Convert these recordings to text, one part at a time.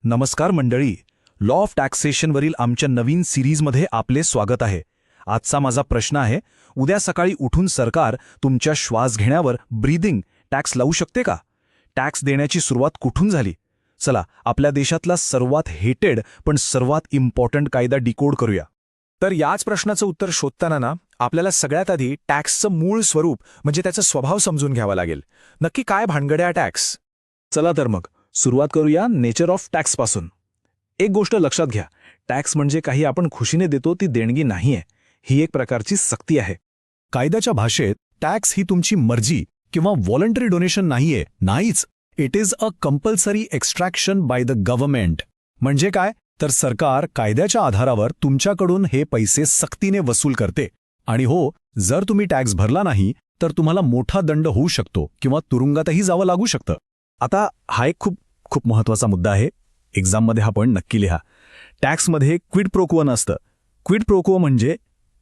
नमस्कार मंडळी. Law of टॅक्सेशनवरील आमच्या नवीन सिरीजमध्ये आपले स्वागत आहे. आजचा माझा प्रश्न आहे, उद्या सकाळी उठून सरकार तुमच्या श्वास घेण्यावर ब्रीदिंग टॅक्स लावू शकते का? टॅक्स देण्याची सुरुवात कुठून झाली? चला आपल्या देशातला सर्वात हेटेड पण सर्वात इम्पॉर्टंट कायदा डिकोड करूया. तर याच प्रश्नाचं उत्तर शोधताना आपल्याला सगळ्यात आधी टॅक्सचं मूळ स्वरूप म्हणजे त्याचा स्वभाव समजून घ्यावा लागेल. नक्की काय भानगड्या टॅक्स? चला तर मग सुरुवात करूया नेचर ऑफ टॅक्सपासून. एक गोष्ट लक्षात घ्या, टॅक्स म्हणजे काही आपण खुशीने देतो ती देणगी नाहीये, ही एक प्रकारची सक्ती आहे. कायद्याच्या भाषेत टॅक्स ही तुमची मर्जी किंवा व्हॉलंटरी डोनेशन नाहीये. नाहीच. It is a compulsory extraction by the government. म्हणजे काय? तर सरकार कायद्याच्या आधारावर तुमच्याकडून हे पैसे सक्तीने वसूल करते. आणि हो, जर तुम्ही टॅक्स भरला नाही तर तुम्हाला मोठा दंड होऊ शकतो किंवा तुरुंगातही जावं लागू शकतं. आता हा एक खूप महत्त्वाचा मुद्दा आहे. एक्झाममध्ये हा पण नक्की लिहा. टॅक्समध्ये क्विड प्रो क्वो नसतं. क्विड प्रो क्वो म्हणजे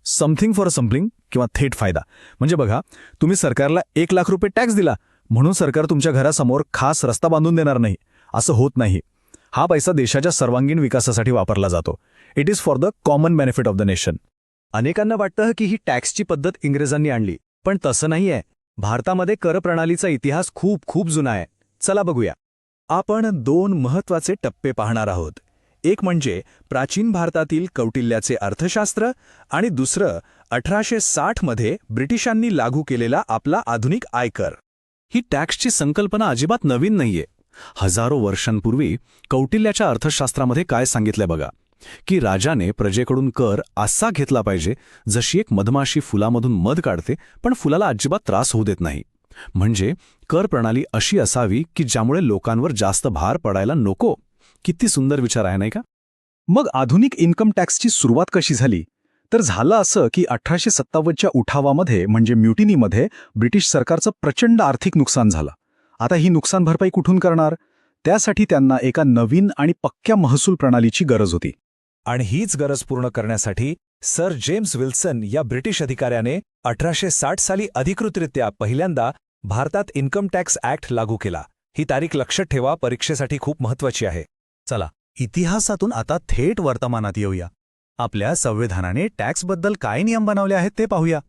समथिंग फॉर समथिंग किंवा थेट फायदा. म्हणजे बघा, तुम्ही सरकारला 1,00,000 रुपये टॅक्स दिला म्हणून सरकार तुमच्या घरासमोर खास रस्ता बांधून देणार नाही, असं होत नाही. हा पैसा देशाच्या सर्वांगीण विकासासाठी वापरला जातो. It is for the common benefit of the nation. अनेकांना वाटतं की ही टॅक्सची पद्धत इंग्रजांनी आणली, पण तसं नाहीये. भारतामध्ये कर प्रणालीचा इतिहास खूप जुना आहे. चला बघूया. आपण 2 महत्त्वाचे टप्पे पाहणार आहोत. एक म्हणजे प्राचीन भारतातील कौटिल्याचे अर्थशास्त्र आणि दुसरं 1860 मध्ये ब्रिटिशांनी लागू केलेला आपला आधुनिक आयकर. ही टॅक्सची संकल्पना अजिबात नवीन नाहीये. हजारो वर्षांपूर्वी कौटिल्याच्या अर्थशास्त्रामध्ये काय सांगितलंय बघा, की राजाने प्रजेकडून कर असा घेतला पाहिजे जशी एक मधमाशी फुलामधून मध काढते पण फुलाला अजिबात त्रास होऊ देत नाही. म्हणजे कर प्रणाली अशी असावी की ज्यामुळे लोकांवर जास्त भार पडायला नको. किती सुंदर विचार आहे नाही का? मग आधुनिक इन्कम टॅक्सची सुरुवात कशी झाली? तर झालं असं की 1857च्या उठावामध्ये म्हणजे म्युटिनीमध्ये ब्रिटिश सरकारचं प्रचंड आर्थिक नुकसान झालं. आता ही नुकसान भरपाई कुठून करणार? त्यासाठी त्यांना एका नवीन आणि पक्क्या महसूल प्रणालीची गरज होती. आणि हीच गरज पूर्ण करण्यासाठी सर जेम्स विल्सन या ब्रिटिश अधिकाऱ्याने 1860 साली अधिकृतरित्या पहिल्यांदा भारतात इन्कम टॅक्स ॲक्ट लागू केला. ही तारीख लक्षात ठेवा, परीक्षेसाठी खूप महत्त्वाची आहे. चला इतिहासातून आता थेट वर्तमानात येऊया. आपल्या संविधानाने टॅक्सबद्दल काय नियम बनवले आहेत ते पाहूया.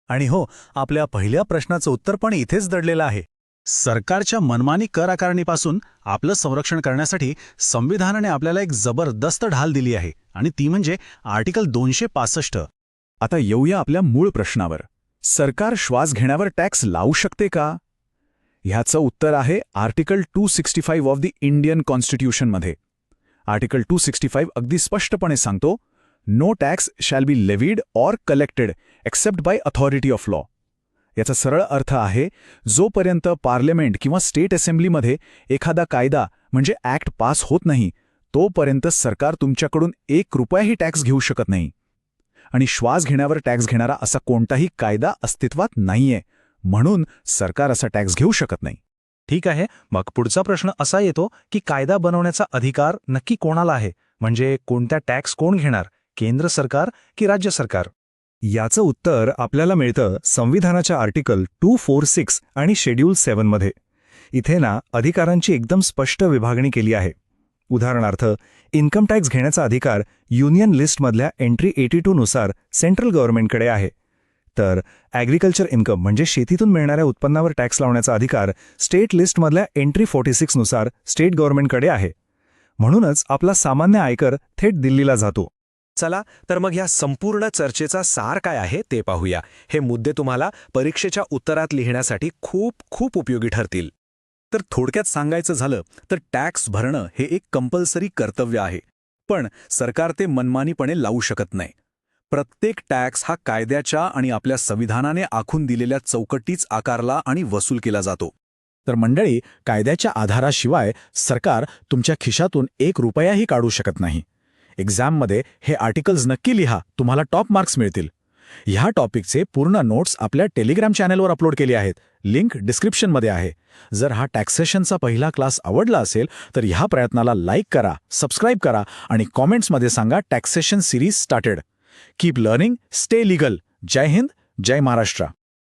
आणि हो, आपल्या पहिल्या प्रश्नाचं उत्तर पण इथेच दडलेलं आहे. सरकारच्या मनमानी कर आकारणीपासून आपलं संरक्षण करण्यासाठी संविधानाने आपल्याला एक जबरदस्त ढाल दिली आहे आणि ती म्हणजे आर्टिकल 265. आता येऊया आपल्या मूळ प्रश्नावर. सरकार श्वास घेण्यावर टॅक्स लावू शकते का? ह्याचं उत्तर आहे आर्टिकल 265 ऑफ द इंडियन कॉन्स्टिट्यूशनमध्ये. आर्टिकल 265 अगदी स्पष्टपणे सांगतो, no tax shall be levied or collected except by authority of law. याचा सरळ अर्थ आहे, जोपर्यंत पार्लमेंट किंवा स्टेट असेंब्लीमध्ये एखादा कायदा म्हणजे ॲक्ट पास होत नाही तोपर्यंत सरकार तुमच्याकडून 1 रुपयाही टॅक्स घेऊ शकत नाही. आणि श्वास घेण्यावर टॅक्स घेणारा असा कोणताही कायदा अस्तित्वात नाहीये, म्हणून सरकार असा टॅक्स घेऊ शकत नाही. ठीक आहे, मग पुढचा प्रश्न असा येतो की कायदा बनवण्याचा अधिकार नक्की कोणाला आहे? म्हणजे कोणत्या टॅक्स कोण घेणार, केंद्र सरकार की राज्य सरकार? याचं उत्तर आपल्याला मिळतं संविधानाच्या आर्टिकल 246 आणि शेड्यूल 7 मध्ये. इथे अधिकारांची एकदम स्पष्ट विभागणी केली आहे. उदाहरणार्थ, इन्कम टॅक्स घेण्याचा अधिकार युनियन लिस्टमधल्या एंट्री 82 नुसार सेंट्रल गव्हर्नमेंटकडे आहे. तर ॲग्रिकल्चर इन्कम म्हणजे शेतीतून मिळणाऱ्या उत्पन्नावर टॅक्स लावण्याचा अधिकार स्टेट लिस्टमधल्या एंट्री 46 नुसार स्टेट गव्हर्नमेंटकडे आहे. म्हणूनच आपला सामान्य आयकर थेट दिल्लीला जातो. चला तर मग ह्या संपूर्ण चर्चेचा सार काय आहे ते पाहूया. हे मुद्दे तुम्हाला परीक्षेच्या उत्तरात लिहिण्यासाठी खूप उपयोगी ठरतील. तर थोडक्यात सांगायचं झालं तर टॅक्स भरणं हे एक कंपल्सरी कर्तव्य आहे, पण सरकार ते मनमानीपणे लावू शकत नाही. प्रत्येक टॅक्स हा कायद्याच्या आणि आपल्या संविधानाने आखून दिलेल्या चौकटीच आकारला आणि वसूल केला जातो. तर मंडळी, कायद्याच्या आधाराशिवाय सरकार तुमच्या खिशातून 1 रुपयाही काढू शकत नाही. एक्झाममध्ये हे आर्टिकल्स नक्की लिहा, तुम्हाला टॉप मार्क्स मिळतील. ह्या टॉपिकचे पूर्ण नोट्स आपल्या टेलिग्राम चॅनलवर अपलोड केले आहेत. लिंक डिस्क्रिप्शनमध्ये आहे. जर हा टॅक्सेशनचा पहिला क्लास आवडला असेल तर ह्या प्रयत्नाला लाईक करा, सबस्क्राईब करा आणि कॉमेंट्समध्ये सांगा taxation series started. Keep learning, stay legal. जय हिंद, जय महाराष्ट्र.